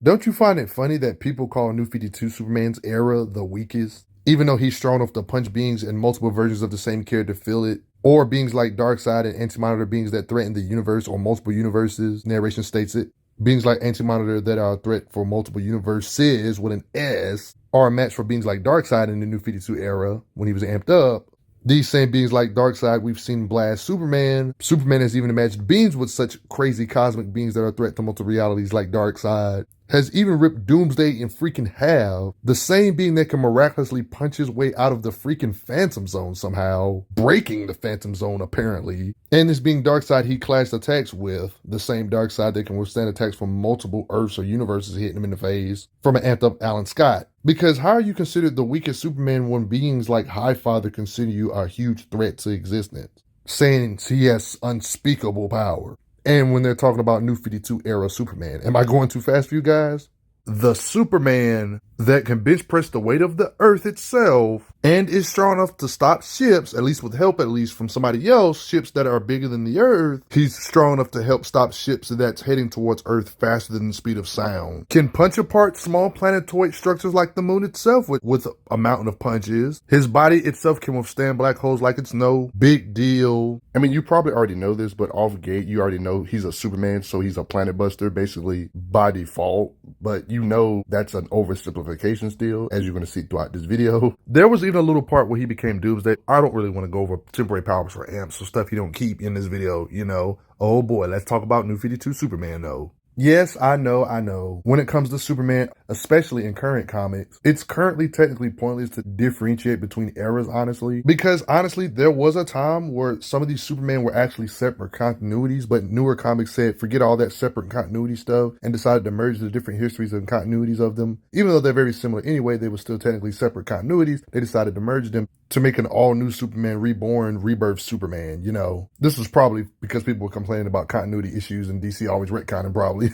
Don't you find it funny that people call New 52 Superman's era the weakest? Even though he's strong enough to punch beings in multiple versions of the same character feel it, or beings like Darkseid and Anti-Monitor, beings that threaten the universe or multiple universes, narration states it. Beings like Anti-Monitor that are a threat for multiple universes with an S are a match for beings like Darkseid in the New 52 era when he was amped up. These same beings like Darkseid we've seen blast Superman. Superman has even imagined beings with such crazy cosmic beings that are a threat to multiple realities like Darkseid. Has even ripped Doomsday in freaking half. The same being that can miraculously punch his way out of the freaking Phantom Zone somehow, breaking the Phantom Zone apparently. And this being Darkseid he clashed attacks with, the same Darkseid that can withstand attacks from multiple Earths or universes hitting him in the face, from an amped up Alan Scott. Because how are you considered the weakest Superman when beings like Highfather consider you a huge threat to existence, saying he has unspeakable power? And when they're talking about New 52 era Superman, am I going too fast for you guys? The Superman that can bench press the weight of the Earth itself and is strong enough to stop ships, at least with help at least from somebody else, ships that are bigger than the Earth. He's strong enough to help stop ships that's heading towards Earth faster than the speed of sound. Can punch apart small planetoid structures like the moon itself with a mountain of punches. His body itself can withstand black holes like it's no big deal. I mean, you probably already know this, but off gate, you already know he's a Superman, so he's a planet buster, basically by default. But you know that's an oversimplification still, as you're going to see throughout this video. There was even a little part where he became Doomsday. I don't really want to go over temporary powers for amps, so stuff he don't keep in this video, you know. Oh boy, let's talk about New 52 Superman though. Yes, I know. When it comes to Superman, especially in current comics, it's currently technically pointless to differentiate between eras, honestly. Because honestly, there was a time where some of these Superman were actually separate continuities, but newer comics said, forget all that separate continuity stuff and decided to merge the different histories and continuities of them. Even though they're very similar anyway, they were still technically separate continuities. They decided to merge them to make an all-new Superman reborn, rebirth Superman, you know. This was probably because people were complaining about continuity issues and DC always retconning probably.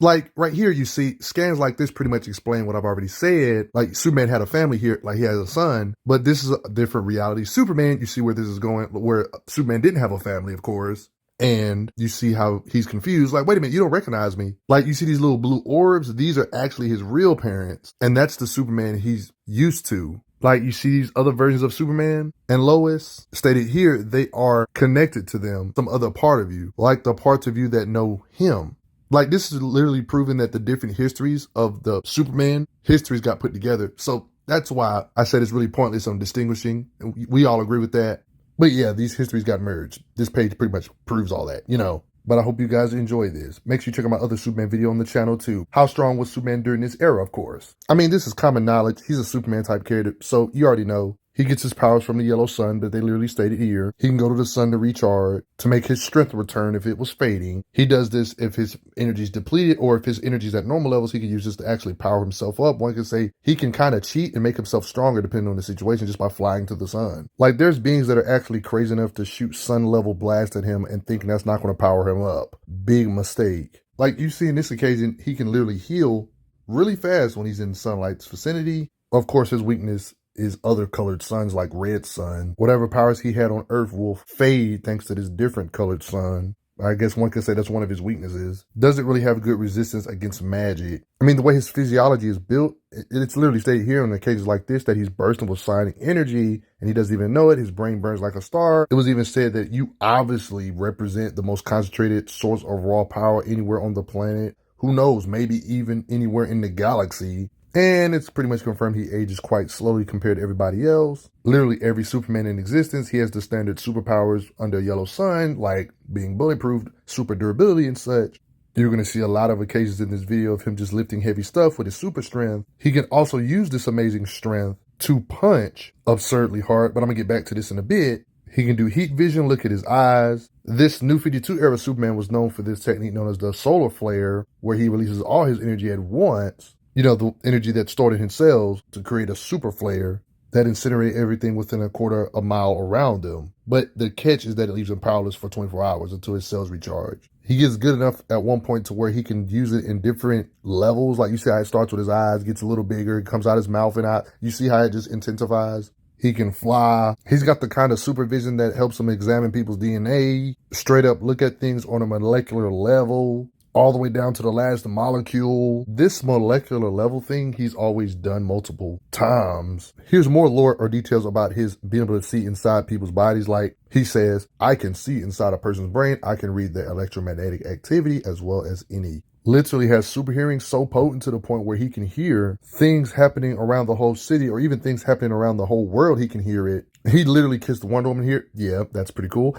Like right here, you see scans like this pretty much explain what I've already said. Like Superman had a family here, like he has a son, but this is a different reality. Superman, you see where this is going, where Superman didn't have a family, of course. And you see how he's confused. Like, wait a minute, you don't recognize me. Like, you see these little blue orbs? These are actually his real parents. And that's the Superman he's used to. Like, you see these other versions of Superman and Lois stated here, they are connected to them, some other part of you, like the parts of you that know him. Like, this is literally proving that the different histories of the Superman histories got put together. So that's why I said it's really pointless on distinguishing. We all agree with that. But yeah, these histories got merged. This page pretty much proves all that, you know. But I hope you guys enjoy this. Make sure you check out my other Superman video on the channel too. How strong was Superman during this era, of course. I mean, this is common knowledge. He's a Superman type character, so you already know. He gets his powers from the yellow sun that they literally stated here. He can go to the sun to recharge, to make his strength return if it was fading. He does this if his energy is depleted or if his energy is at normal levels, he can use this to actually power himself up. One can say he can kind of cheat and make himself stronger depending on the situation just by flying to the sun. Like there's beings that are actually crazy enough to shoot sun level blast at him and thinking that's not going to power him up. Big mistake. Like you see in this occasion, he can literally heal really fast when he's in sunlight's vicinity. Of course, his weakness is other colored suns like red sun. Whatever powers he had on Earth will fade thanks to this different colored sun. I guess one could say that's one of his weaknesses. Doesn't really have good resistance against magic. I mean, the way his physiology is built, it's literally stated here on occasions like this that he's bursting with psionic energy and he doesn't even know it. His brain burns like a star. It was even said that you obviously represent the most concentrated source of raw power anywhere on the planet. Who knows, maybe even anywhere in the galaxy. And it's pretty much confirmed he ages quite slowly compared to everybody else. Literally every Superman in existence, he has the standard superpowers under a yellow sun, like being bulletproof, super durability and such. You're going to see a lot of occasions in this video of him just lifting heavy stuff with his super strength. He can also use this amazing strength to punch absurdly hard, but I'm going to get back to this in a bit. He can do heat vision, look at his eyes. This New 52 era Superman was known for this technique known as the solar flare, where he releases all his energy at once. You know, the energy that's stored in his cells to create a super flare that incinerate everything within a quarter a mile around him. But the catch is that it leaves him powerless for 24 hours until his cells recharge. He gets good enough at one point to where he can use it in different levels. Like you see how it starts with his eyes, gets a little bigger, it comes out his mouth and out. You see how it just intensifies. He can fly. He's got the kind of supervision that helps him examine people's DNA, straight up look at things on a molecular level. all the way down to the last molecule. This molecular level thing, he's always done multiple times. Here's more lore or details about his being able to see inside people's bodies. Like he says, I can see inside a person's brain. I can read the electromagnetic activity as well as any. Literally has super hearing so potent to the point where he can hear things happening around the whole city or even things happening around the whole world. He can hear it. He literally kissed Wonder Woman here. Yeah, that's pretty cool.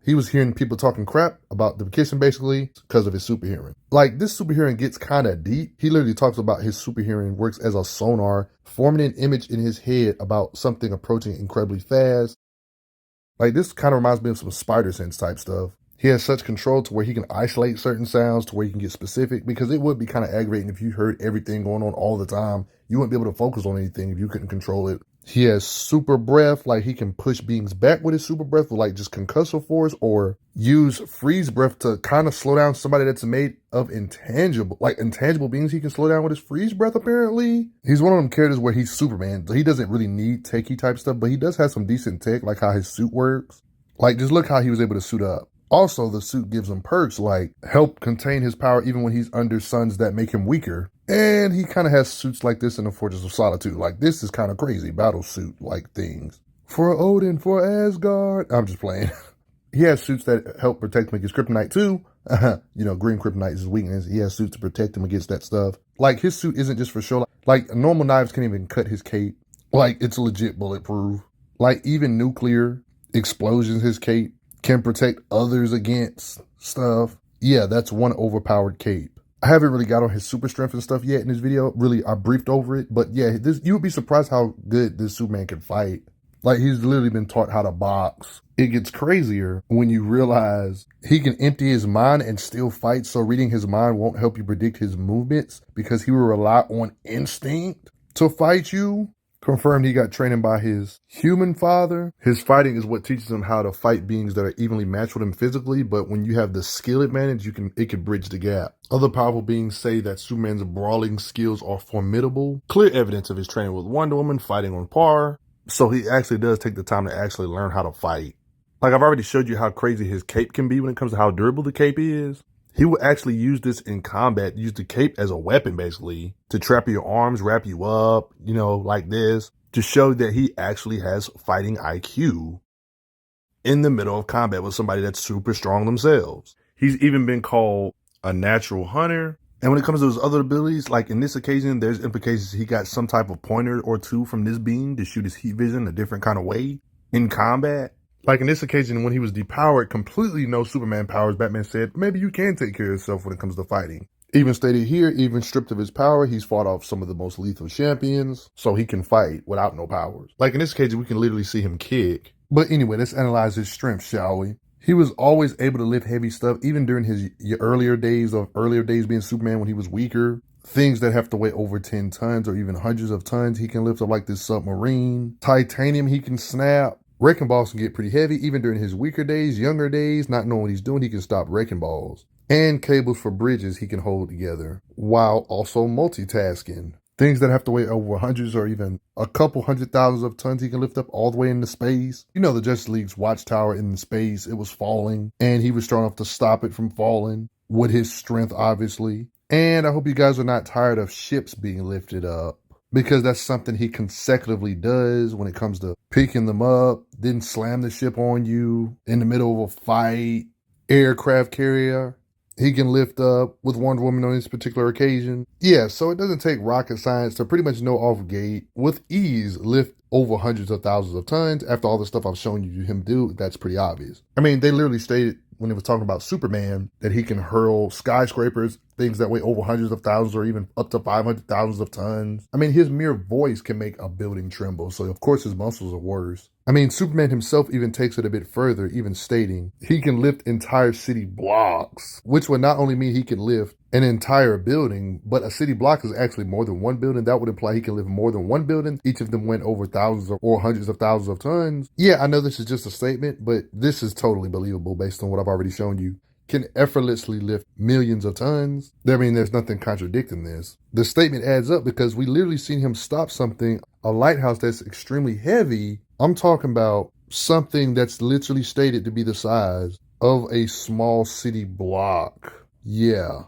He was hearing people talking crap about the kissing basically because of his super hearing. Like this super hearing gets kind of deep. He literally talks about his super hearing works as a sonar, forming an image in his head about something approaching incredibly fast. Like this kind of reminds me of some spider sense type stuff. He has such control to where he can isolate certain sounds to where he can get specific, because it would be kind of aggravating if you heard everything going on all the time. You wouldn't be able to focus on anything if you couldn't control it. He has super breath, like he can push beings back with his super breath with like just concussive force, or use freeze breath to kind of slow down somebody that's made of intangible beings. He can slow down with his freeze breath apparently. He's one of them characters where he's Superman. So he doesn't really need techie type stuff, but he does have some decent tech, like how his suit works. Like just look how he was able to suit up. Also, the suit gives him perks like help contain his power even when he's under suns that make him weaker. And he kind of has suits like this in the Fortress of Solitude. Like this is kind of crazy, battle suit like things. For Odin, for Asgard. I'm just playing. He has suits that help protect him against kryptonite too. Green kryptonite is his weakness. He has suits to protect him against that stuff. Like his suit isn't just for show. Like normal knives can't even cut his cape. Like it's legit bulletproof. Like even nuclear explosions, his cape can protect others against stuff. Yeah, that's one overpowered cape. I haven't really got on his super strength and stuff yet in this video. Really, I briefed over it. But yeah, you would be surprised how good this Superman can fight. Like he's literally been taught how to box. It gets crazier when you realize he can empty his mind and still fight. So reading his mind won't help you predict his movements because he will rely on instinct to fight you. Confirmed he got training by his human father. His fighting is what teaches him how to fight beings that are evenly matched with him physically, but when you have the skill advantage, it can bridge the gap. Other powerful beings say that Superman's brawling skills are formidable. Clear evidence of his training with Wonder Woman, fighting on par. So he actually does take the time to actually learn how to fight. Like I've already showed you how crazy his cape can be when it comes to how durable the cape is. He would actually use this in combat, use the cape as a weapon, basically, to trap your arms, wrap you up, like this, to show that he actually has fighting IQ in the middle of combat with somebody that's super strong themselves. He's even been called a natural hunter. And when it comes to his other abilities, like in this occasion, there's implications he got some type of pointer or two from this being to shoot his heat vision a different kind of way in combat. Like in this occasion, when he was depowered, completely no Superman powers, Batman said, maybe you can take care of yourself when it comes to fighting. Even stated here, even stripped of his power, he's fought off some of the most lethal champions, so he can fight without no powers. Like in this occasion, we can literally see him kick. But anyway, let's analyze his strength, shall we? He was always able to lift heavy stuff, even during his earlier days being Superman when he was weaker. Things that have to weigh over 10 tons or even hundreds of tons, he can lift up like this submarine. Titanium, he can snap. Wrecking balls can get pretty heavy, even during his weaker days, younger days, not knowing what he's doing, he can stop wrecking balls. And cables for bridges he can hold together, while also multitasking. Things that have to weigh over hundreds or even a couple 100,000s of tons he can lift up all the way into space. The Justice League's watchtower in space, it was falling, and he was strong enough to stop it from falling, with his strength, obviously. And I hope you guys are not tired of ships being lifted up, because that's something he consecutively does when it comes to picking them up, then slam the ship on you in the middle of a fight. Aircraft carrier, he can lift up with Wonder Woman on this particular occasion. Yeah, so it doesn't take rocket science to pretty much know off gate, with ease, lift over hundreds of thousands of tons. After all the stuff I've shown you him do, that's pretty obvious. I mean, they literally stated when they was talking about Superman that he can hurl skyscrapers, things that weigh over hundreds of thousands or even up to 500,000 of tons. I mean, his mere voice can make a building tremble, so of course his muscles are worse. I mean, Superman himself even takes it a bit further, even stating he can lift entire city blocks, which would not only mean he can lift an entire building, but a city block is actually more than one building. That would imply he can lift more than one building. Each of them went over thousands or hundreds of thousands of tons. Yeah, I know this is just a statement, but this is totally believable based on what I've already shown you. Can effortlessly lift millions of tons. I mean, there's nothing contradicting this. The statement adds up because we literally seen him stop something, a lighthouse that's extremely heavy. I'm talking about something that's literally stated to be the size of a small city block. Yeah.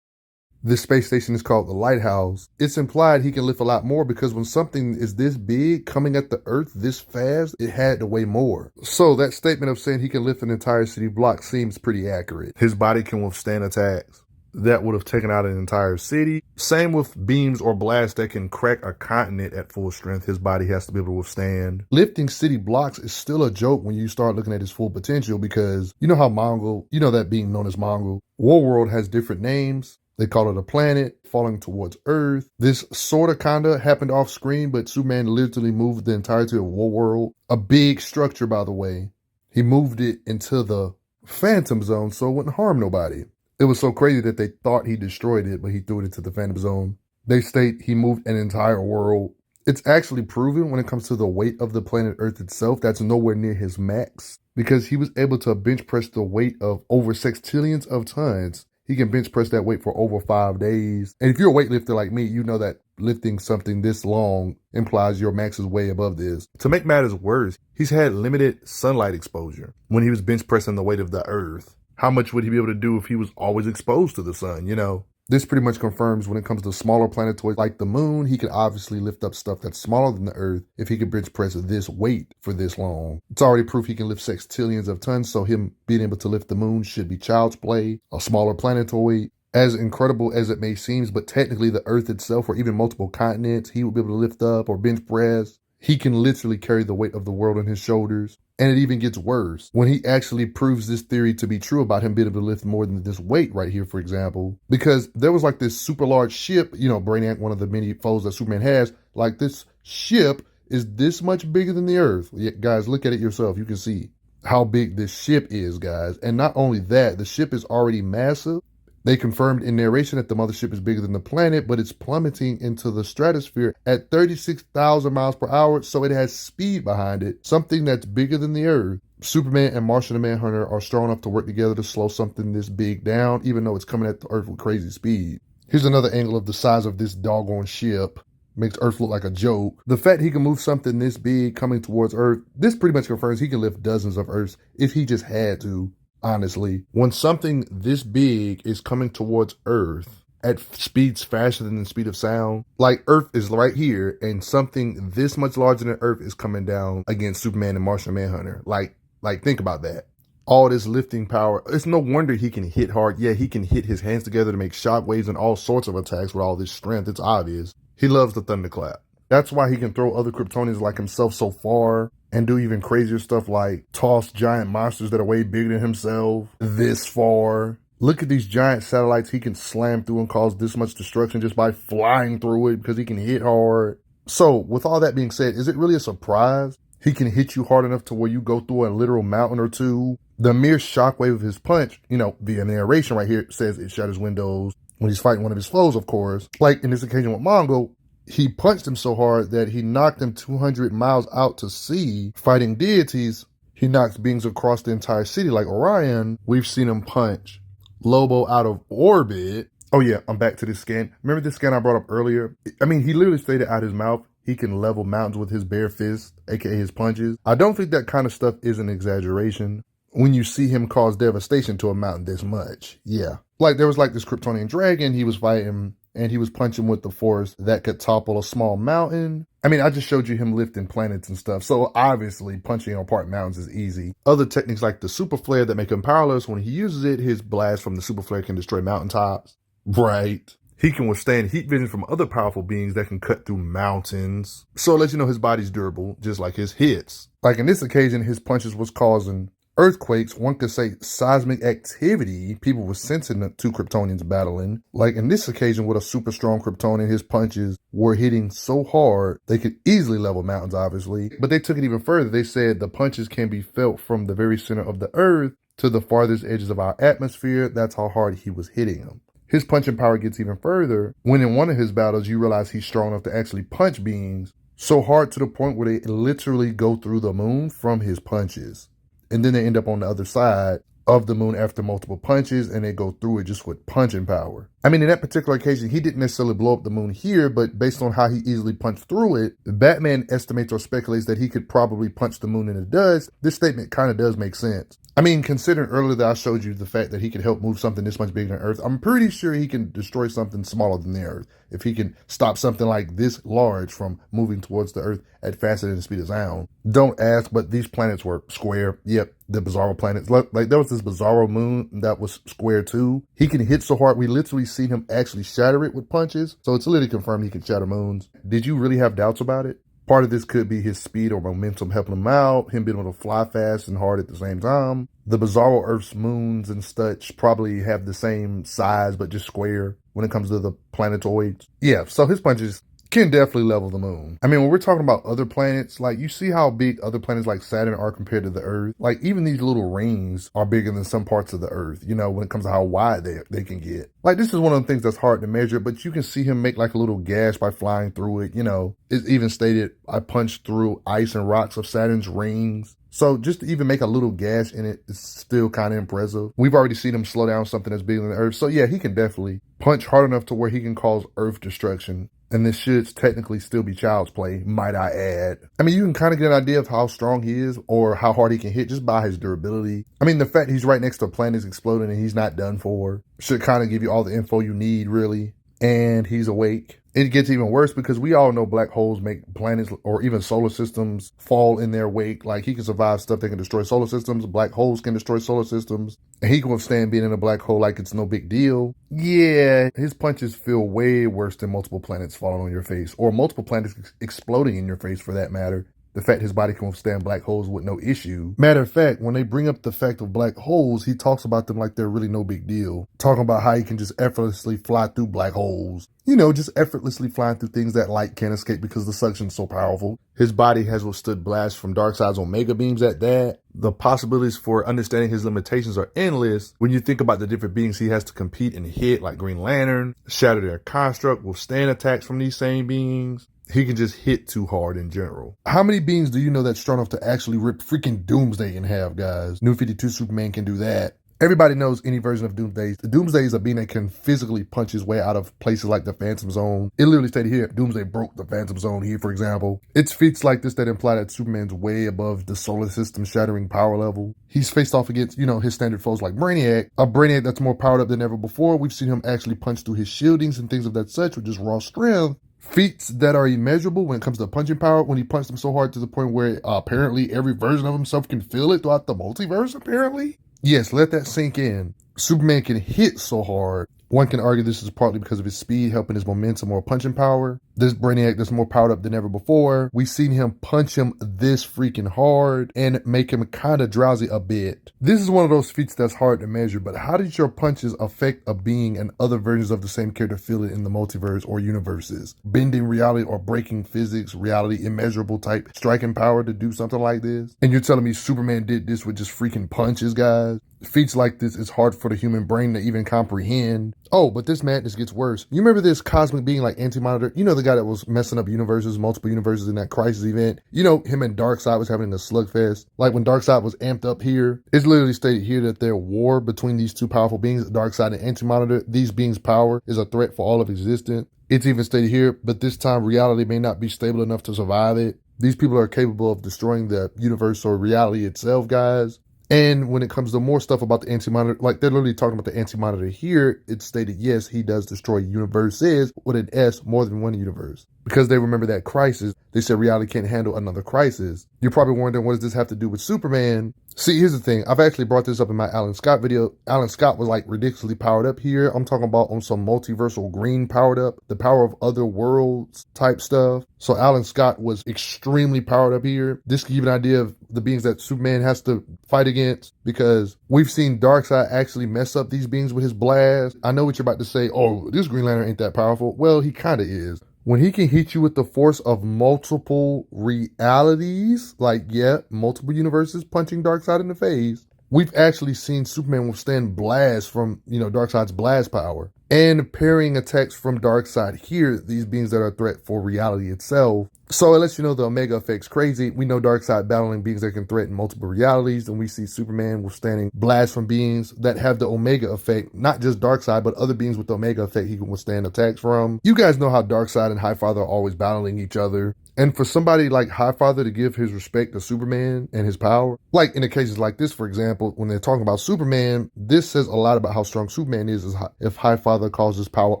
This space station is called the Lighthouse. It's implied he can lift a lot more because when something is this big coming at the Earth this fast, it had to weigh more. So that statement of saying he can lift an entire city block seems pretty accurate. His body can withstand attacks that would have taken out an entire city. Same with beams or blasts that can crack a continent at full strength. His body has to be able to withstand. Lifting city blocks is still a joke when you start looking at his full potential because you know how Mongol, you know that being known as Mongol. Warworld has different names. They call it a planet falling towards Earth. This sorta kinda happened off screen, but Superman literally moved the entirety of Warworld. A big structure, by the way. He moved it into the Phantom Zone so it wouldn't harm nobody. It was so crazy that they thought he destroyed it, but he threw it into the Phantom Zone. They state he moved an entire world. It's actually proven when it comes to the weight of the planet Earth itself, that's nowhere near his max because he was able to bench press the weight of over sextillions of tons. He can bench press that weight for over 5 days. And if you're a weightlifter like me, you know that lifting something this long implies your max is way above this. To make matters worse, he's had limited sunlight exposure when he was bench pressing the weight of the Earth. How much would he be able to do if he was always exposed to the sun, you know? This pretty much confirms when it comes to smaller planetoids like the moon, he could obviously lift up stuff that's smaller than the Earth if he could bench press this weight for this long. It's already proof he can lift sextillions of tons, so him being able to lift the moon should be child's play. A smaller planetoid, as incredible as it may seem, but technically the Earth itself or even multiple continents, he would be able to lift up or bench press. He can literally carry the weight of the world on his shoulders. And it even gets worse when he actually proves this theory to be true about him being able to lift more than this weight right here, for example. Because there was like this super large ship, you know, Brainiac, one of the many foes that Superman has, like this ship is this much bigger than the Earth. Yeah, guys, look at it yourself. You can see how big this ship is, guys. And not only that, the ship is already massive. They confirmed in narration that the mothership is bigger than the planet, but it's plummeting into the stratosphere at 36,000 miles per hour, so it has speed behind it, something that's bigger than the Earth. Superman and Martian the Manhunter are strong enough to work together to slow something this big down, even though it's coming at the Earth with crazy speed. Here's another angle of the size of this doggone ship. Makes Earth look like a joke. The fact he can move something this big coming towards Earth, this pretty much confirms he can lift dozens of Earths if he just had to. Honestly, when something this big is coming towards Earth at speeds faster than the speed of sound, like Earth is right here and something this much larger than Earth is coming down against Superman and Martian Manhunter. Like think about that. All this lifting power, it's no wonder he can hit hard. Yeah, he can hit his hands together to make shockwaves and all sorts of attacks with all this strength. It's obvious. He loves the thunderclap. That's why he can throw other Kryptonians like himself so far and do even crazier stuff like toss giant monsters that are way bigger than himself this far. Look at these giant satellites he can slam through and cause this much destruction just by flying through it because he can hit hard. So with all that being said, is it really a surprise he can hit you hard enough to where you go through a literal mountain or two? The mere shockwave of his punch, you know, the narration right here says it shatters windows when he's fighting one of his foes, of course. Like in this occasion with Mongo, he punched him so hard that he knocked him 200 miles out to sea fighting deities. He knocks beings across the entire city like Orion. We've seen him punch Lobo out of orbit. Oh yeah, I'm back to this scan. Remember this scan I brought up earlier? I mean, he literally stated out his mouth he can level mountains with his bare fist, aka his punches. I don't think that kind of stuff is an exaggeration when you see him cause devastation to a mountain this much. Yeah. Like there was like this Kryptonian dragon he was fighting, and he was punching with the force that could topple a small mountain. I mean, I just showed you him lifting planets and stuff, so obviously punching apart mountains is easy. Other techniques like the super flare that make him powerless, when he uses it, his blast from the super flare can destroy mountaintops. Right. He can withstand heat vision from other powerful beings that can cut through mountains. So it lets you know his body's durable, just like his hits. Like in this occasion, his punches was causing earthquakes, one could say seismic activity. People were sensing the two Kryptonians battling. Like in this occasion with a super strong Kryptonian, his punches were hitting so hard they could easily level mountains, obviously. But they took it even further. They said the punches can be felt from the very center of the Earth to the farthest edges of our atmosphere. That's how hard he was hitting them. His punching power gets even further when in one of his battles you realize he's strong enough to actually punch beings so hard to the point where they literally go through the moon from his punches. And then they end up on the other side of the moon after multiple punches, and they go through it just with punching power. I mean, in that particular occasion, he didn't necessarily blow up the moon here, but based on how he easily punched through it, Batman estimates or speculates that he could probably punch the moon in the dust. This statement kind of does make sense. I mean, considering earlier that I showed you the fact that he could help move something this much bigger than Earth, I'm pretty sure he can destroy something smaller than the Earth. If he can stop something like this large from moving towards the Earth at faster than the speed of sound. Don't ask, but these planets were square. Yep, the Bizarro planets. Like there was this Bizarro moon that was square too. He can hit so hard, we literally seen him actually shatter it with punches. So it's literally confirmed he can shatter moons. Did you really have doubts about it? Part of this could be his speed or momentum helping him out, him being able to fly fast and hard at the same time. The Bizarro Earth's moons and such probably have the same size, but just square when it comes to the planetoids. Yeah, so his punches can definitely level the moon. I mean, when we're talking about other planets, like you see how big other planets like Saturn are compared to the Earth. Like even these little rings are bigger than some parts of the Earth, you know, when it comes to how wide they can get. Like this is one of the things that's hard to measure, but you can see him make like a little gash by flying through it, you know. It's even stated, I punched through ice and rocks of Saturn's rings. So just to even make a little gash in it is still kind of impressive. We've already seen him slow down something that's bigger than the Earth. So yeah, he can definitely punch hard enough to where he can cause Earth destruction. And this should technically still be child's play, might I add. I mean, you can kind of get an idea of how strong he is or how hard he can hit just by his durability. I mean, the fact he's right next to planets exploding and he's not done for should kind of give you all the info you need, really. And he's awake. It gets even worse because we all know black holes make planets or even solar systems fall in their wake. Like he can survive stuff that can destroy solar systems. Black holes can destroy solar systems. And he can withstand being in a black hole like it's no big deal. Yeah, his punches feel way worse than multiple planets falling on your face or multiple planets exploding in your face for that matter. The fact his body can withstand black holes with no issue. Matter of fact, when they bring up the fact of black holes, he talks about them like they're really no big deal. Talking about how he can just effortlessly fly through black holes. You know, just effortlessly flying through things that light can't escape because the suction's so powerful. His body has withstood blasts from Darkseid's Omega beams at that. The possibilities for understanding his limitations are endless when you think about the different beings he has to compete and hit, like Green Lantern, shatter their construct, withstand attacks from these same beings. He can just hit too hard in general. How many beings do you know that's strong enough to actually rip freaking Doomsday in half, guys? New 52 Superman can do that. Everybody knows any version of Doomsday. The Doomsday is a being that can physically punch his way out of places like the Phantom Zone. It literally stated here, Doomsday broke the Phantom Zone here, for example. It's feats like this that imply that Superman's way above the solar system shattering power level. He's faced off against, you know, his standard foes like Brainiac, a Brainiac that's more powered up than ever before. We've seen him actually punch through his shieldings and things of that such with just raw strength. Feats that are immeasurable when it comes to punching power, when he punched them so hard to the point where apparently every version of himself can feel it throughout the multiverse, apparently. Yes, let that sink in. Superman can hit so hard. One can argue this is partly because of his speed, helping his momentum or punching power. This Brainiac that's more powered up than ever before. We've seen him punch him this freaking hard and make him kind of drowsy a bit. This is one of those feats that's hard to measure, but how did your punches affect a being and other versions of the same character feel it in the multiverse or universes? Bending reality or breaking physics, reality, immeasurable type, striking power to do something like this? And you're telling me Superman did this with just freaking punches, guys? Feats like this is hard for the human brain to even comprehend. Oh, but this madness gets worse. You remember this cosmic being like Anti-Monitor? You know the guy that was messing up universes, multiple universes in that Crisis event? You know, him and Darkseid was having a slugfest. Like when Darkseid was amped up here, it's literally stated here that their war between these two powerful beings, Darkseid and Anti-Monitor, these beings' power is a threat for all of existence. It's even stated here, but this time reality may not be stable enough to survive it. These people are capable of destroying the universe or reality itself, guys. And when it comes to more stuff about the Anti-Monitor, like they're literally talking about the Anti-Monitor here, it's stated, yes, he does destroy universes with an S, more than one universe. Because they remember that Crisis, they said reality can't handle another crisis. You're probably wondering, what does this have to do with Superman? See, here's the thing. I've actually brought this up in my Alan Scott video. Alan Scott was like ridiculously powered up here. I'm talking about on some multiversal green powered up, the power of other worlds type stuff. So Alan Scott was extremely powered up here. This can give you an idea of the beings that Superman has to fight against, because we've seen Darkseid actually mess up these beings with his blast. I know what you're about to say. Oh, this Green Lantern ain't that powerful. Well, he kind of is. When he can hit you with the force of multiple realities, like, yeah, multiple universes punching Darkseid in the face, we've actually seen Superman withstand blasts from, you know, Darkseid's blast power. and parrying attacks from Darkseid here, these beings that are a threat for reality itself. So it lets you know the Omega effect's crazy. We know Darkseid battling beings that can threaten multiple realities, and we see Superman withstanding blasts from beings that have the Omega effect, not just Darkseid, but other beings with the Omega effect he can withstand attacks from. You guys know how Darkseid and Highfather are always battling each other. And for somebody like Highfather to give his respect to Superman and his power, like in the cases like this, for example, when they're talking about Superman, this says a lot about how strong Superman is if Highfather calls his power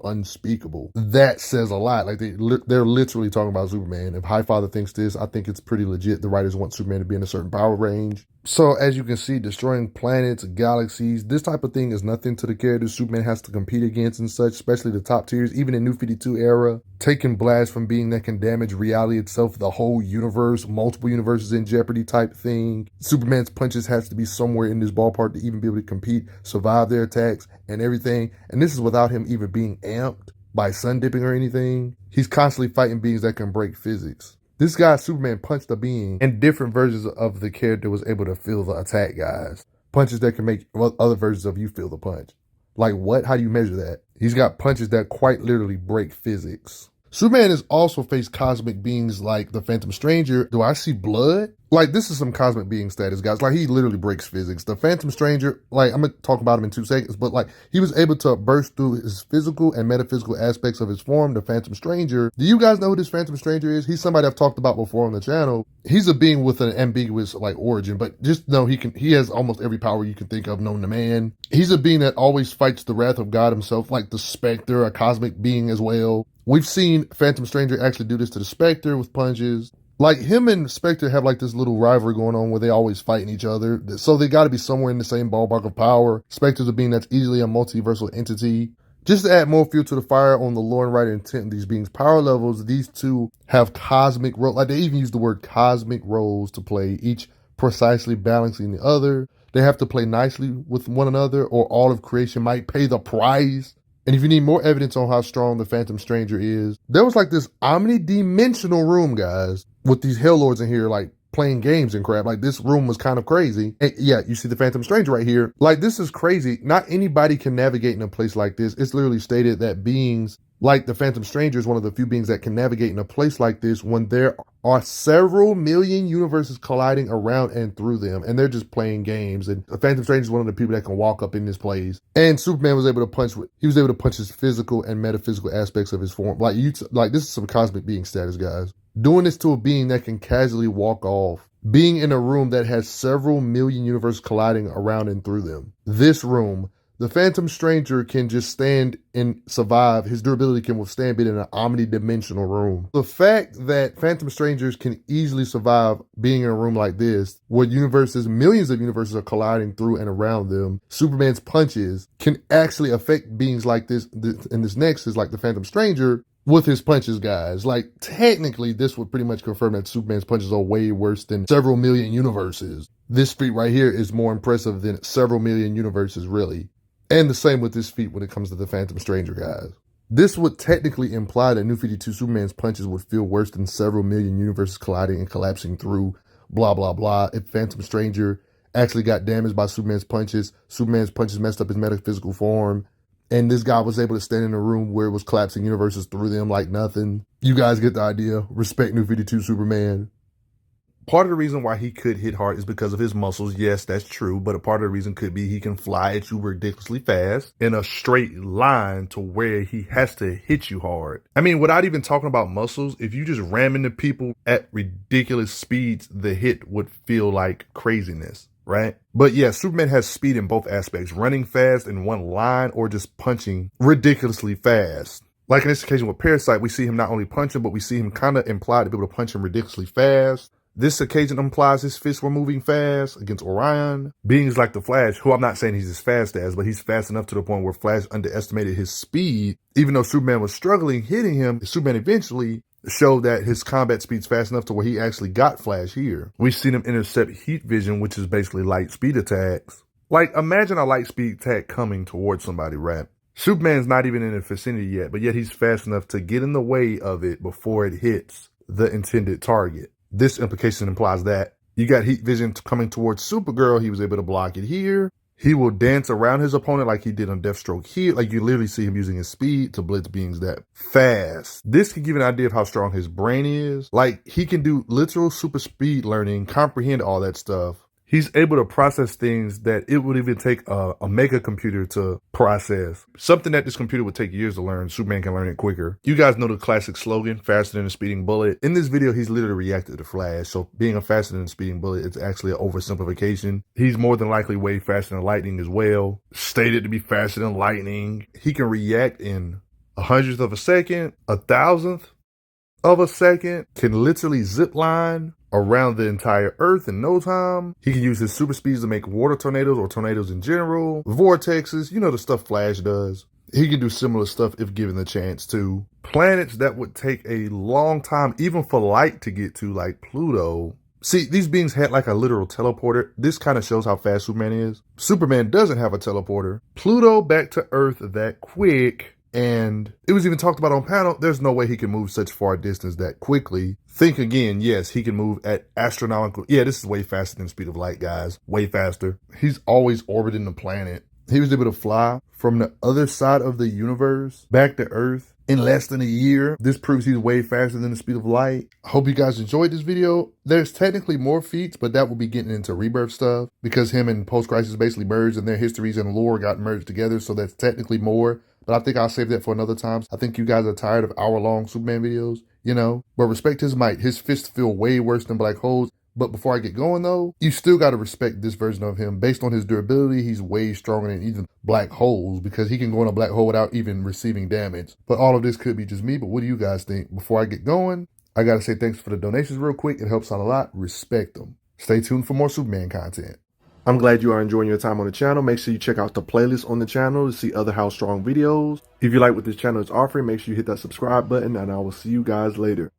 unspeakable. That says a lot. Like they're literally talking about Superman. If Highfather thinks this, I think it's pretty legit. The writers want Superman to be in a certain power range. So as you can see, destroying planets, galaxies, this type of thing is nothing to the characters Superman has to compete against and such, especially the top tiers, even in New 52 era. Taking blasts from being that can damage reality itself, the whole universe, multiple universes in jeopardy type thing. Superman's punches has to be somewhere in this ballpark to even be able to compete, survive their attacks and everything. And this is without him even being amped by sun dipping or anything. He's constantly fighting beings that can break physics. This guy, Superman, punched a being, and different versions of the character was able to feel the attack, guys. Punches that can make other versions of you feel the punch. Like what? How do you measure that? He's got punches that quite literally break physics. Superman has also faced cosmic beings like the Phantom Stranger. Do I see blood? Like, this is some cosmic being status, guys. Like, he literally breaks physics. The Phantom Stranger, like, I'm going to talk about him in 2 seconds, but, like, he was able to burst through his physical and metaphysical aspects of his form, the Phantom Stranger. Do you guys know who this Phantom Stranger is? He's somebody I've talked about before on the channel. He's a being with an ambiguous, like, origin, but just know he has almost every power you can think of known to man. He's a being that always fights the wrath of God himself, like the Spectre, a cosmic being as well. We've seen Phantom Stranger actually do this to the Spectre with punches. Like, him and Spectre have like this little rivalry going on where they always fighting each other. So they got to be somewhere in the same ballpark of power. Spectre's a being that's easily a multiversal entity. Just to add more fuel to the fire on the lore and writer intent of these beings' power levels, these two have cosmic roles. Like, they even use the word cosmic roles to play, each precisely balancing the other. They have to play nicely with one another or all of creation might pay the price. And if you need more evidence on how strong the Phantom Stranger is, there was like this omni-dimensional room, guys, with these Hellords in here, like, playing games and crap. Like, this room was kind of crazy. And yeah, you see the Phantom Stranger right here. Like, this is crazy. Not anybody can navigate in a place like this. It's literally stated that beings like the Phantom Stranger is one of the few beings that can navigate in a place like this when there are several million universes colliding around and through them, and they're just playing games. And the Phantom Stranger is one of the people that can walk up in this place. And Superman was able to punch his physical and metaphysical aspects of his form. Like, this is some cosmic being status, guys. Doing this to a being that can casually walk off. Being in a room that has several million universes colliding around and through them. This room, the Phantom Stranger can just stand and survive. His durability can withstand being in an omni-dimensional room. The fact that Phantom Strangers can easily survive being in a room like this, where millions of universes are colliding through and around them, Superman's punches can actually affect beings like this in this nexus, like the Phantom Stranger, with his punches, guys. Like, technically, this would pretty much confirm that Superman's punches are way worse than several million universes. This feat right here is more impressive than several million universes, really. And the same with this feat when it comes to the Phantom Stranger, guys. This would technically imply that New 52 Superman's punches would feel worse than several million universes colliding and collapsing through, blah, blah, blah. If Phantom Stranger actually got damaged by Superman's punches messed up his metaphysical form, and this guy was able to stand in a room where it was collapsing universes through them like nothing. You guys get the idea. Respect New 52 Superman. Part of the reason why he could hit hard is because of his muscles. Yes, that's true. But a part of the reason could be he can fly at you ridiculously fast in a straight line to where he has to hit you hard. I mean, without even talking about muscles, if you just ram into people at ridiculous speeds, the hit would feel like craziness, right? But yeah, Superman has speed in both aspects, running fast in one line or just punching ridiculously fast. Like in this occasion with Parasite, we see him not only punching, but we see him kind of implied to be able to punch him ridiculously fast. This occasion implies his fists were moving fast against Orion. Beings like the Flash, who I'm not saying he's as fast as, but he's fast enough to the point where Flash underestimated his speed. Even though Superman was struggling hitting him, Superman eventually showed that his combat speed's fast enough to where he actually got Flash here. We've seen him intercept heat vision, which is basically light speed attacks. Like, imagine a light speed attack coming towards somebody, right? Superman's not even in the vicinity yet, but yet he's fast enough to get in the way of it before it hits the intended target. This implication implies that you got heat vision coming towards Supergirl. He was able to block it here. He will dance around his opponent like he did on Deathstroke here. Like you literally see him using his speed to blitz beings that fast. This can give an idea of how strong his brain is. Like he can do literal super speed learning, comprehend all that stuff. He's able to process things that it would even take a mega computer to process. Something that this computer would take years to learn, Superman can learn it quicker. You guys know the classic slogan, faster than a speeding bullet. In this video, he's literally reacted to Flash. So being a faster than a speeding bullet, it's actually an oversimplification. He's more than likely way faster than lightning as well. Stated to be faster than lightning. He can react in 1/100th of a second, 1,000th of a second, can literally zip line around the entire Earth in no time. He can use his super speeds to make water tornadoes or tornadoes in general, vortexes, you know, the stuff Flash does. He can do similar stuff if given the chance to. Planets that would take a long time, even for light to get to, like Pluto. See, these beings had like a literal teleporter. This kind of shows how fast Superman is. Superman doesn't have a teleporter. Pluto back to Earth that quick. And it was even talked about on panel, there's no way he can move such far distance that quickly. Think again, yes, he can move at astronomical. Yeah, this is way faster than the speed of light, guys. Way faster. He's always orbiting the planet. He was able to fly from the other side of the universe back to Earth in less than a year. This proves he's way faster than the speed of light. I hope you guys enjoyed this video. There's technically more feats, but that will be getting into Rebirth stuff because him and Post-Crisis basically merged and their histories and lore got merged together. So that's technically more. But I think I'll save that for another time. I think you guys are tired of hour-long Superman videos, you know. But respect his might. His fists feel way worse than black holes. But before I get going, though, you still got to respect this version of him. Based on his durability, he's way stronger than even black holes because he can go in a black hole without even receiving damage. But all of this could be just me. But what do you guys think? Before I get going, I got to say thanks for the donations real quick. It helps out a lot. Respect them. Stay tuned for more Superman content. I'm glad you are enjoying your time on the channel. Make sure you check out the playlist on the channel to see other How Strong videos. If you like what this channel is offering, make sure you hit that subscribe button, and I will see you guys later.